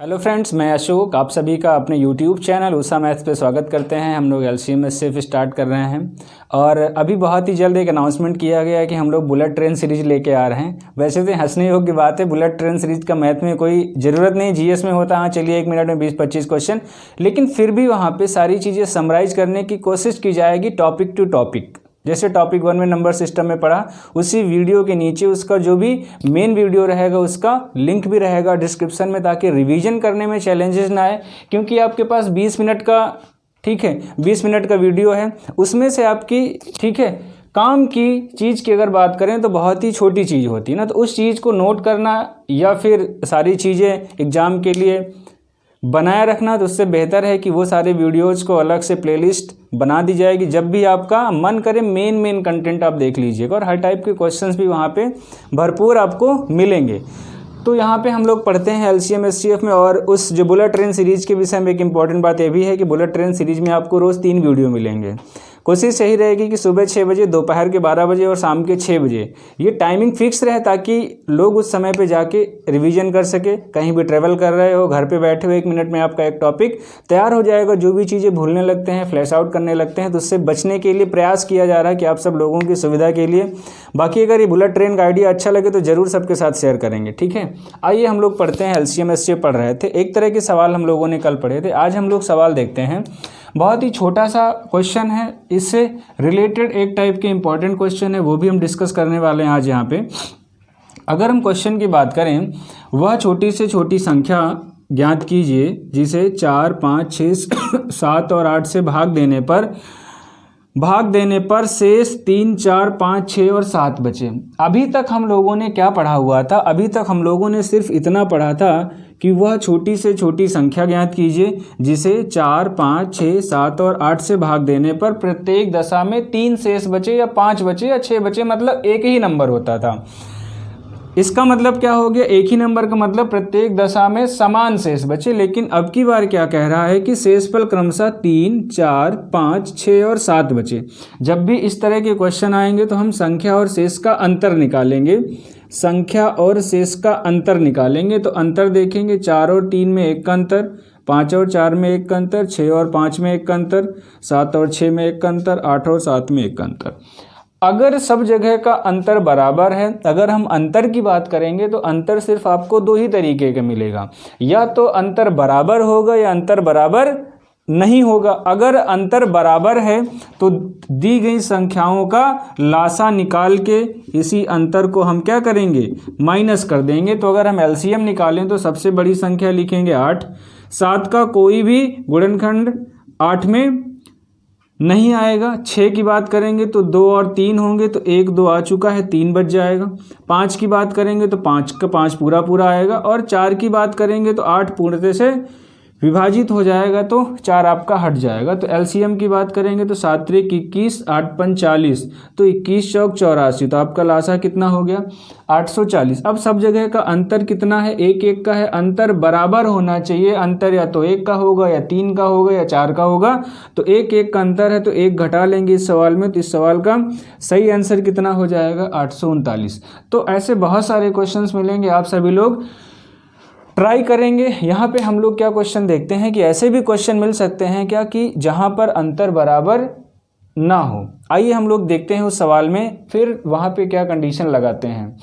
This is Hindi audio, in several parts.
हेलो फ्रेंड्स, मैं अशोक आप सभी का अपने यूट्यूब चैनल उषा मैथ्स पे स्वागत करते हैं। हम लोग एलसीएम में सिर्फ स्टार्ट कर रहे हैं और अभी बहुत ही जल्द एक अनाउंसमेंट किया गया है कि हम लोग बुलेट ट्रेन सीरीज लेके आ रहे हैं। वैसे तो हंसने योग्य बात है, बुलेट ट्रेन सीरीज का मैथ में कोई ज़रूरत नहीं, जीएस में होता हाँ चलिए 1 मिनट में 20-25 क्वेश्चन, लेकिन फिर भी वहाँ पर सारी चीज़ें समराइज करने की कोशिश की जाएगी टॉपिक टू टॉपिक। जैसे टॉपिक 1 में नंबर सिस्टम में पढ़ा, उसी वीडियो के नीचे उसका जो भी मेन वीडियो रहेगा उसका लिंक भी रहेगा डिस्क्रिप्शन में, ताकि रिवीजन करने में चैलेंजेस ना आए। क्योंकि आपके पास 20 मिनट का 20 मिनट का वीडियो है, उसमें से आपकी काम की चीज़ की अगर बात करें तो बहुत ही छोटी चीज़ होती है ना, तो उस चीज़ को नोट करना या फिर सारी चीज़ें एग्ज़ाम के लिए बनाए रखना, तो उससे बेहतर है कि वो सारे वीडियोज़ को अलग से प्लेलिस्ट बना दी जाएगी। जब भी आपका मन करे मेन कंटेंट आप देख लीजिएगा, और हर टाइप के क्वेश्चंस भी वहाँ पे भरपूर आपको मिलेंगे। तो यहाँ पे हम लोग पढ़ते हैं एलसीएम एचसीएफ में, और उस जो बुलेट ट्रेन सीरीज़ के विषय में एक इंपॉर्टेंट बात ये भी है कि बुलेट ट्रेन सीरीज़ में आपको रोज़ 3 वीडियो मिलेंगे। कोशिश यही रहेगी कि सुबह 6 बजे, दोपहर के 12 बजे और शाम के 6 बजे ये टाइमिंग फिक्स रहे, ताकि लोग उस समय पे जाके रिवीजन कर सके। कहीं भी ट्रैवल कर रहे हो, घर पे बैठे हो, 1 मिनट में आपका एक टॉपिक तैयार हो जाएगा। जो भी चीज़ें भूलने लगते हैं, फ्लैश आउट करने लगते हैं, तो उससे बचने के लिए प्रयास किया जा रहा है कि आप सब लोगों की सुविधा के लिए। बाकी अगर ये बुलेट ट्रेन का आइडिया अच्छा लगे तो ज़रूर सबके साथ शेयर करेंगे, ठीक है। आइए हम लोग पढ़ते हैं। एलसीएम एचसीएफ पढ़ रहे थे, एक तरह के सवाल हम लोगों ने कल पढ़े थे। आज हम लोग सवाल देखते हैं। बहुत ही छोटा सा क्वेश्चन है, इससे रिलेटेड एक टाइप के इंपॉर्टेंट क्वेश्चन है, वो भी हम डिस्कस करने वाले हैं आज यहाँ पे। अगर हम क्वेश्चन की बात करें, वह छोटी से छोटी संख्या ज्ञात कीजिए जिसे 4, 5, 6, 7 और 8 से भाग देने पर शेष 3, 4, 5, 6 और 7 बचे। अभी तक हम लोगों ने क्या पढ़ा हुआ था? अभी तक हम लोगों ने सिर्फ इतना पढ़ा था कि वह छोटी से छोटी संख्या ज्ञात कीजिए जिसे 4, 5, 6, 7 और 8 से भाग देने पर प्रत्येक दशा में 3 शेष बचे या 5 बचे या 6 बचे, मतलब एक ही नंबर होता था। इसका मतलब क्या हो गया? एक ही नंबर का मतलब प्रत्येक दशा में समान शेष बचे। लेकिन अब की बार क्या कह रहा है कि शेषफल क्रमशः 3, 4, 5, 6 और 7 बचे। जब भी इस तरह के क्वेश्चन आएंगे तो हम संख्या और शेष का अंतर निकालेंगे। संख्या और शेष का अंतर निकालेंगे तो अंतर देखेंगे, 4 और 3 में 1 का अंतर, 5 और 4 में 1 का अंतर, 6 और 5 में 1 का अंतर, 7 और 6 में 1 का अंतर, 8 और 7 में 1 का अंतर। अगर सब जगह का अंतर बराबर है, अगर हम अंतर की बात करेंगे तो अंतर सिर्फ आपको 2 ही तरीके का मिलेगा, या तो अंतर बराबर होगा या अंतर बराबर नहीं होगा। अगर अंतर बराबर है तो दी गई संख्याओं का लासा निकाल के इसी अंतर को हम क्या करेंगे? माइनस कर देंगे। तो अगर हम एलसीएम निकालें तो सबसे बड़ी संख्या लिखेंगे 8। 7 का कोई भी गुणनखंड 8 में नहीं आएगा। 6 की बात करेंगे तो 2 और 3 होंगे, तो 1 2 आ चुका है, 3 बच जाएगा। 5 की बात करेंगे तो 5 का 5 पूरा आएगा, और 4 की बात करेंगे तो 8 पूर्णतः से विभाजित हो जाएगा, तो 4 आपका हट जाएगा। तो एलसीएम की बात करेंगे तो 7 त्रिक 21, 8 पंच 40, तो 21 चौक 84, तो आपका लासा कितना हो गया? 840। अब सब जगह का अंतर कितना है? 1 का है। अंतर बराबर होना चाहिए, अंतर या तो 1 का होगा या 3 का होगा या 4 का होगा। तो 1 का अंतर है तो 1 घटा लेंगे इस सवाल में, तो इस सवाल का सही आंसर कितना हो जाएगा? 839। तो ऐसे बहुत सारे क्वेश्चंस मिलेंगे, आप सभी लोग ट्राई करेंगे। यहाँ पे हम लोग क्या क्वेश्चन देखते हैं कि ऐसे भी क्वेश्चन मिल सकते हैं क्या कि जहाँ पर अंतर बराबर ना हो। आइए हम लोग देखते हैं उस सवाल में फिर वहाँ पे क्या कंडीशन लगाते हैं।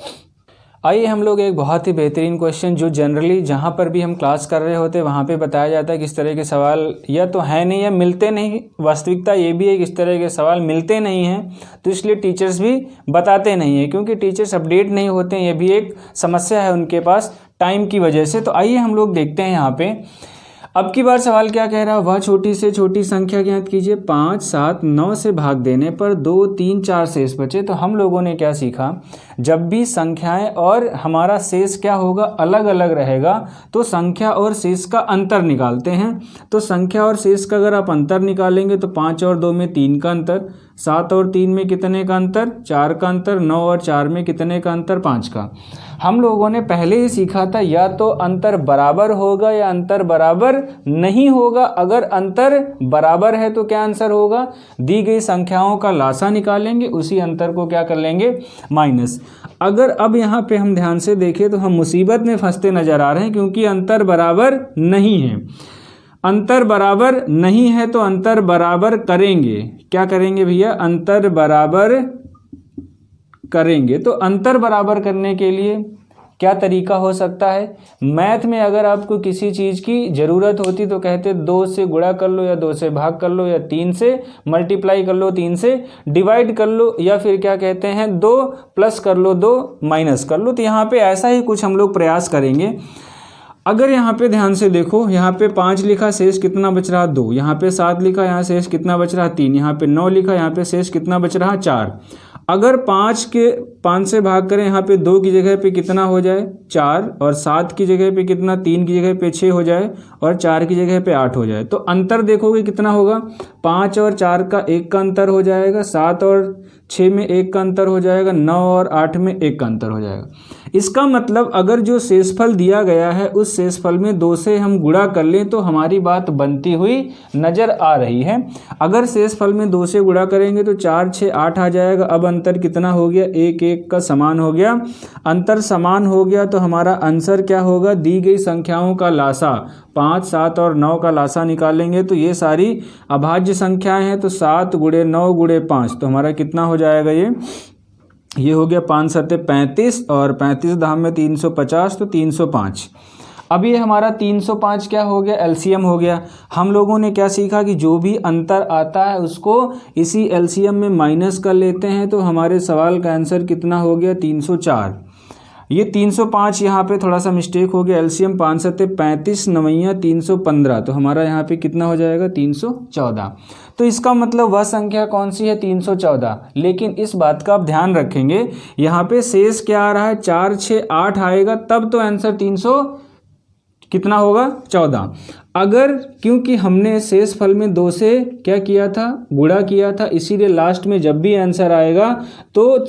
आइए हम लोग एक बहुत ही बेहतरीन क्वेश्चन, जो जनरली जहाँ पर भी हम क्लास कर रहे होते हैं वहाँ पे बताया जाता है कि इस तरह के सवाल या तो है नहीं या मिलते नहीं। वास्तविकता ये भी है कि इस तरह के सवाल मिलते नहीं हैं, तो इसलिए टीचर्स भी बताते नहीं हैं, क्योंकि टीचर्स अपडेट नहीं होते हैं। ये भी एक समस्या है उनके पास टाइम की वजह से। तो आइए हम लोग देखते हैं यहाँ पे। अब की बार सवाल क्या कह रहा है? वह छोटी से छोटी संख्या ज्ञात कीजिए 5, 7, 9 से भाग देने पर 2, 3, 4 शेष बचे। तो हम लोगों ने क्या सीखा? जब भी संख्याएं और हमारा शेष क्या होगा? अलग अलग रहेगा, तो संख्या और शेष का अंतर निकालते हैं। तो संख्या और शेष का अगर आप अंतर निकालेंगे तो 5 और 2 में 3 का अंतर, 7 और 3 में कितने का अंतर, 4 का अंतर, 9 और 4 में कितने का अंतर, 5 का। हम लोगों ने पहले ही सीखा था या तो अंतर बराबर होगा या अंतर बराबर नहीं होगा। अगर अंतर बराबर है तो क्या आंसर होगा, दी गई संख्याओं का लासा निकालेंगे, उसी अंतर को क्या कर लेंगे, माइनस। अगर अब यहाँ पे हम ध्यान से देखें तो हम मुसीबत में फंसते नजर आ रहे हैं, क्योंकि अंतर बराबर नहीं है। अंतर बराबर नहीं है तो अंतर बराबर करेंगे, क्या करेंगे भैया, अंतर बराबर करेंगे। तो अंतर बराबर करने के लिए क्या तरीका हो सकता है, मैथ में अगर आपको किसी चीज़ की ज़रूरत होती तो कहते 2 से गुणा कर लो, या 2 से भाग कर लो, या 3 से मल्टीप्लाई कर लो, 3 से डिवाइड कर लो, या फिर क्या कहते हैं 2 प्लस कर लो, 2 माइनस कर लो। तो यहाँ पे ऐसा ही कुछ हम लोग प्रयास करेंगे। अगर यहाँ पे ध्यान से देखो, यहाँ पे 5 लिखा, शेष कितना बच रहा, 2। यहाँ पे 7 लिखा, यहाँ शेष कितना बच रहा, 3। यहाँ पे 9 लिखा, यहाँ पे शेष कितना बच रहा, 4। अगर 5 से भाग करें, यहाँ पे 2 की जगह पे कितना हो जाए, 4, और 7 की जगह पे कितना, 3 की जगह पे 6 हो जाए, और 4 की जगह पे 8 हो जाए। तो अंतर देखोगे कितना होगा, 5 और 4 का 1 का अंतर हो जाएगा, 7 और 6 में 1 का अंतर हो जाएगा, 9 और 8 में 1 का अंतर हो जाएगा। इसका मतलब अगर जो शेषफल दिया गया है उस शेषफल में 2 से हम गुणा कर लें तो हमारी बात बनती हुई नजर आ रही है। अगर शेषफल में 2 से गुणा करेंगे तो 4 6 8 आ जाएगा। अब अंतर कितना हो गया, 1 1 का समान हो गया। अंतर समान हो गया तो हमारा आंसर क्या होगा, दी गई संख्याओं का लासा 5 7 और 9 का लासा निकालेंगे तो ये सारी अभाज्य संख्याएं हैं। तो 7 गुणे 9 गुणे 5, तो हमारा कितना हो जाएगा, ये हो गया 5 7 35, और 35 धाम में 350, तो 305। अब ये हमारा 305 क्या हो गया, एलसीएम हो गया। हम लोगों ने क्या सीखा कि जो भी अंतर आता है उसको इसी एलसीएम में माइनस कर लेते हैं। तो हमारे सवाल का आंसर कितना हो गया, 304। ये 305 यहाँ पे थोड़ा सा मिस्टेक हो गया, एलसीएम 5 7 35 9 315, तो हमारा यहाँ पे कितना हो जाएगा, 314। तो इसका मतलब वह संख्या कौन सी है, 314। लेकिन इस बात का आप ध्यान रखेंगे, यहाँ पे शेष क्या आ रहा है, 4 6 8 आएगा तब तो आंसर 300 कितना होगा, 14। अगर क्योंकि हमने शेष फल में 2 से क्या किया था, गुणा किया था, इसीलिए लास्ट में जब भी आंसर आएगा तो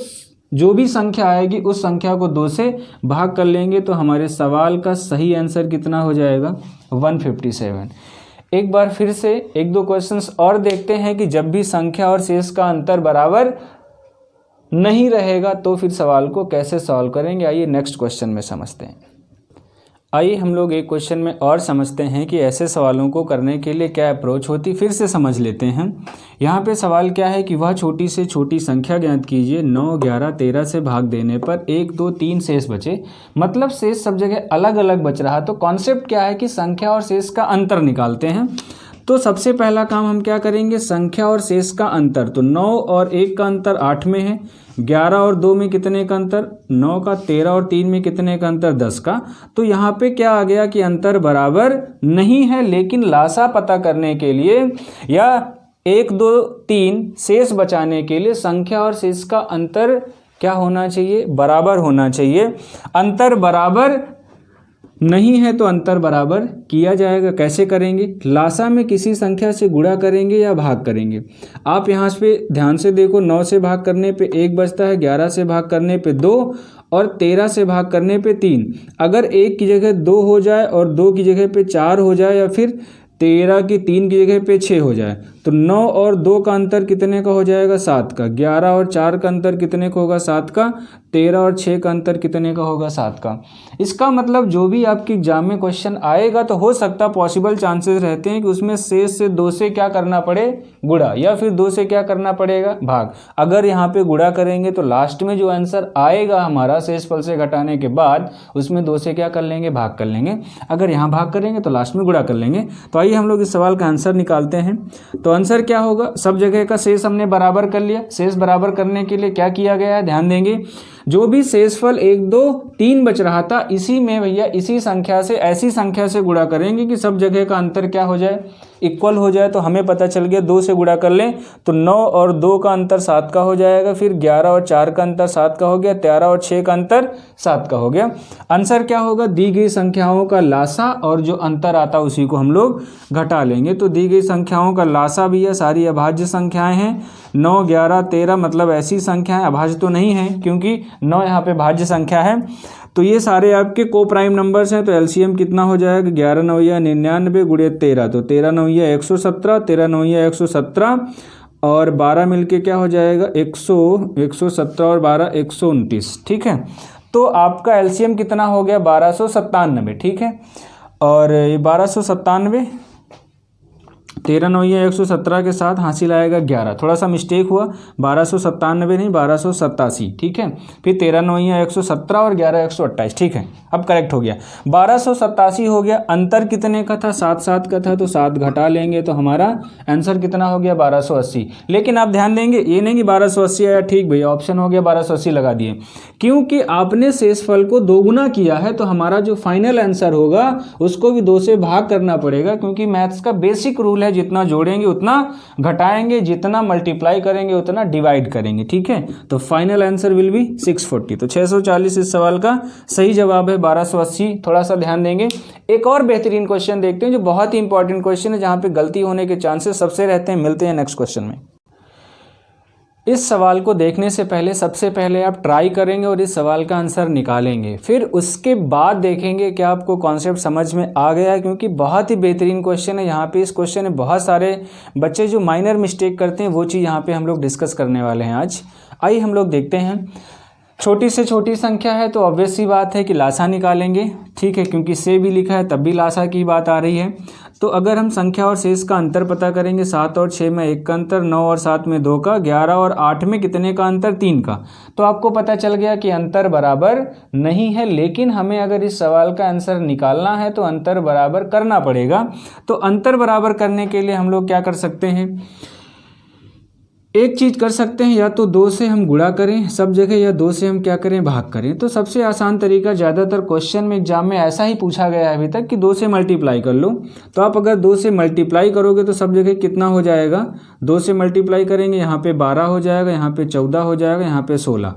जो भी संख्या आएगी उस संख्या को 2 से भाग कर लेंगे। तो हमारे सवाल का सही आंसर कितना हो जाएगा, 157। एक बार फिर से 1-2 क्वेश्चंस और देखते हैं कि जब भी संख्या और शेष का अंतर बराबर नहीं रहेगा तो फिर सवाल को कैसे सॉल्व करेंगे। आइए नेक्स्ट क्वेश्चन में समझते हैं। आइए हम लोग एक क्वेश्चन में और समझते हैं कि ऐसे सवालों को करने के लिए क्या अप्रोच होती, फिर से समझ लेते हैं। यहाँ पे सवाल क्या है कि वह छोटी से छोटी संख्या ज्ञात कीजिए, 9 11 13 से भाग देने पर 1 2 3 शेष बचे। मतलब शेष सब जगह अलग अलग बच रहा। तो कॉन्सेप्ट क्या है कि संख्या और शेष का अंतर निकालते हैं। तो सबसे पहला काम हम क्या करेंगे, संख्या और शेष का अंतर। तो 9 और 1 का अंतर 8 में है, 11 और 2 में कितने का अंतर, 9 का, 13 और 3 में कितने का अंतर, 10 का। तो यहाँ पे क्या आ गया कि अंतर बराबर नहीं है, लेकिन लासा पता करने के लिए या 1 2 3 शेष बचाने के लिए संख्या और शेष का अंतर क्या होना चाहिए, बराबर होना चाहिए। अंतर बराबर नहीं है तो अंतर बराबर किया जाएगा। कैसे करेंगे, लासा में किसी संख्या से गुणा करेंगे या भाग करेंगे। आप यहाँ पे ध्यान से देखो, 9 से भाग करने पे 1 बचता है, 11 से भाग करने पे 2 और 13 से भाग करने पे 3। अगर 1 की जगह 2 हो जाए और 2 की जगह पे 4 हो जाए, या फिर 13 की 3 की जगह पे 6 हो जाए, तो 9 और 2 का अंतर कितने का हो जाएगा, 7 का। 11 और 4 का अंतर कितने का होगा, 7 का। 13 और 6 का अंतर कितने का होगा, 7 का। इसका मतलब जो भी आपकी एग्जाम में क्वेश्चन आएगा तो हो सकता, पॉसिबल चांसेस रहते हैं कि उसमें शेष से 2 से क्या करना पड़े, गुणा, या फिर 2 से क्या करना पड़ेगा, भाग। अगर यहाँ पे गुणा करेंगे तो लास्ट में जो आंसर आएगा हमारा शेषफल से घटाने के बाद, उसमें 2 से क्या कर लेंगे, भाग कर लेंगे। अगर यहाँ भाग करेंगे तो लास्ट में गुणा कर लेंगे। तो आइए हम लोग इस सवाल का आंसर निकालते हैं। तो आंसर क्या होगा, सब जगह का शेष हमने बराबर कर लिया। शेष बराबर करने के लिए क्या किया गया है, ध्यान देंगे। जो भी शेषफल 1 2 3 बच रहा था, इसी में भैया इसी संख्या से, ऐसी संख्या से गुणा करेंगे कि सब जगह का अंतर क्या हो जाए, इक्वल हो जाए। तो हमें पता चल गया 2 से गुणा कर लें तो 9 और 2 का अंतर 7 का हो जाएगा, फिर 11 और 4 का अंतर 7 का हो गया, 13 और 6 का अंतर 7 का हो गया। आंसर क्या होगा, दी गई संख्याओं का लासा और जो अंतर आता है उसी को हम लोग घटा लेंगे। तो दी गई संख्याओं का लासा भी है, सारी अभाज्य संख्याएं हैं, 9 11 13 मतलब ऐसी संख्याएं, अभाज्य तो नहीं है क्योंकि 9 यहाँ पे भाज्य संख्या है। तो ये सारे आपके को प्राइम नंबर्स हैं। तो एलसीएम कितना हो जाएगा, 11 9 99 गुणे 13, तो 13 9 117, 13 9 117 और 12 मिलके क्या हो जाएगा 117 और 12 129। ठीक है, तो आपका एलसीएम कितना हो गया 1297। ठीक है, और ये 1297 13 9 117 के साथ हासिल आएगा 11, थोड़ा सा मिस्टेक हुआ, 1297 नहीं 1287। ठीक है, फिर 13 9 117 और 11 128। ठीक है, अब करेक्ट हो गया, 1287 हो गया। अंतर कितने का था, 7 7 का था, तो 7 घटा लेंगे तो हमारा आंसर कितना हो गया 1280। लेकिन आप ध्यान देंगे ये नहीं कि 1280 आया, ठीक भैया ऑप्शन हो गया 1280 लगा दिए, क्योंकि आपने शेषफल को दोगुना किया है तो हमारा जो फाइनल आंसर होगा उसको भी 2 से भाग करना पड़ेगा, क्योंकि मैथ्स का बेसिक रूल है जितना जोड़ेंगे उतना घटाएंगे, जितना मल्टीप्लाई करेंगे उतना डिवाइड करेंगे। ठीक है, तो फाइनल आंसर विल बी 640। तो 640 इस सवाल का सही जवाब है, 1280 थोड़ा सा ध्यान देंगे। एक और बेहतरीन क्वेश्चन देखते हैं जो बहुत ही इंपॉर्टेंट क्वेश्चन है, जहां पे गलती होने के चांसेस सबसे रहते हैं। मिलते हैं नेक्स्ट क्वेश्चन में। इस सवाल को देखने से पहले सबसे पहले आप ट्राई करेंगे और इस सवाल का आंसर निकालेंगे, फिर उसके बाद देखेंगे कि आपको कॉन्सेप्ट समझ में आ गया है, क्योंकि बहुत ही बेहतरीन क्वेश्चन है। यहाँ पे इस क्वेश्चन में बहुत सारे बच्चे जो माइनर मिस्टेक करते हैं वो चीज़ यहाँ पे हम लोग डिस्कस करने वाले हैं आज। आइए हम लोग देखते हैं। छोटी से छोटी संख्या है तो ऑब्वियस सी बात है कि लासा निकालेंगे। ठीक है, क्योंकि से भी लिखा है तब भी लासा की बात आ रही है। तो अगर हम संख्या और शेष का अंतर पता करेंगे, 7 और 6 में 1 का अंतर, 9 और 7 में 2 का, 11 और 8 में कितने का अंतर 3 का, तो आपको पता चल गया कि अंतर बराबर नहीं है। लेकिन हमें अगर इस सवाल का आंसर निकालना है तो अंतर बराबर करना पड़ेगा। तो अंतर बराबर करने के लिए हम लोग क्या कर सकते हैं, एक चीज़ कर सकते हैं, या तो 2 से हम गुणा करें सब जगह, या 2 से हम क्या करें भाग करें। तो सबसे आसान तरीका, ज़्यादातर क्वेश्चन में एग्जाम में ऐसा ही पूछा गया है अभी तक कि 2 से मल्टीप्लाई कर लो। तो आप अगर 2 से मल्टीप्लाई करोगे तो सब जगह कितना हो जाएगा, 2 से मल्टीप्लाई करेंगे यहाँ पे 12 हो जाएगा, यहाँ पे 14 हो जाएगा, यहाँ पे 16।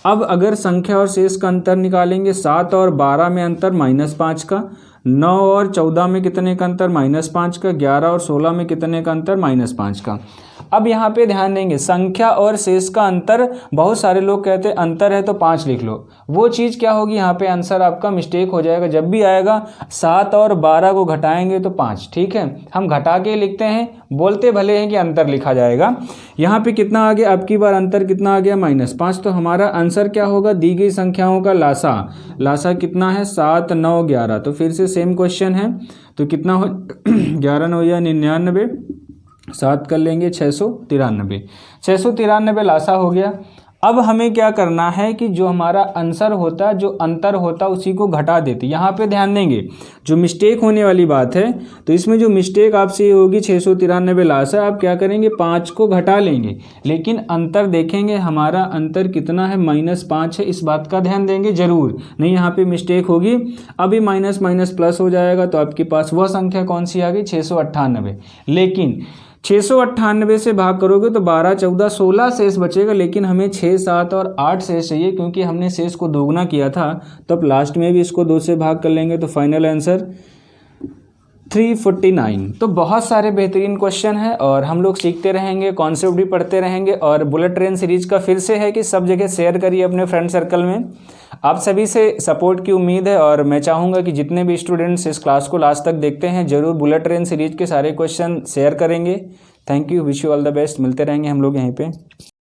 अब अगर संख्या और शेष का अंतर निकालेंगे, 7 और 12 में अंतर -5 का, 9 और 14 में कितने का अंतर -5 का, 11 और 16 में कितने का अंतर -5 का। अब यहाँ पे ध्यान देंगे, संख्या और शेष का अंतर, बहुत सारे लोग कहते हैं अंतर है तो 5 लिख लो, वो चीज़ क्या होगी, यहाँ पे आंसर आपका मिस्टेक हो जाएगा। जब भी आएगा 7 और 12 को घटाएंगे तो 5। ठीक है, हम घटा के लिखते हैं, बोलते भले हैं कि अंतर लिखा जाएगा। यहाँ पे कितना आ गया, अब की बार अंतर कितना आ गया -5। तो हमारा आंसर क्या होगा, दी गई संख्याओं का लासा, लासा कितना है 7 9 11। तो फिर से सेम क्वेश्चन है, तो कितना हो 11 9 99, 7 कर लेंगे 693, 693 लासा हो गया। अब हमें क्या करना है कि जो हमारा आंसर होता, जो अंतर होता उसी को घटा देते। यहाँ पे ध्यान देंगे जो मिस्टेक होने वाली बात है, तो इसमें जो मिस्टेक आपसे होगी 693 लासा, आप क्या करेंगे 5 को घटा लेंगे, लेकिन अंतर देखेंगे हमारा अंतर कितना है -5 है। इस बात का ध्यान देंगे जरूर, नहीं यहाँ पे मिस्टेक होगी। अभी माइनस माइनस प्लस हो जाएगा, तो आपके पास वह संख्या कौन सी आ गई 698। लेकिन 698 से भाग करोगे तो 12 14 16 शेष बचेगा, लेकिन हमें 6 7 और 8 शेष चाहिए, क्योंकि हमने शेष को दोगुना किया था। तो अब लास्ट में भी इसको 2 से भाग कर लेंगे, तो फाइनल आंसर 349। तो बहुत सारे बेहतरीन क्वेश्चन है और हम लोग सीखते रहेंगे, कॉन्सेप्ट भी पढ़ते रहेंगे। और बुलेट ट्रेन सीरीज का फिर से है कि सब जगह शेयर करिए अपने फ्रेंड सर्कल में। आप सभी से सपोर्ट की उम्मीद है, और मैं चाहूँगा कि जितने भी स्टूडेंट्स इस क्लास को लास्ट तक देखते हैं जरूर बुलेट ट्रेन सीरीज के सारे क्वेश्चन शेयर करेंगे। Thank you, wish you all the best. मिलते रहेंगे हम लोग यहीं पे।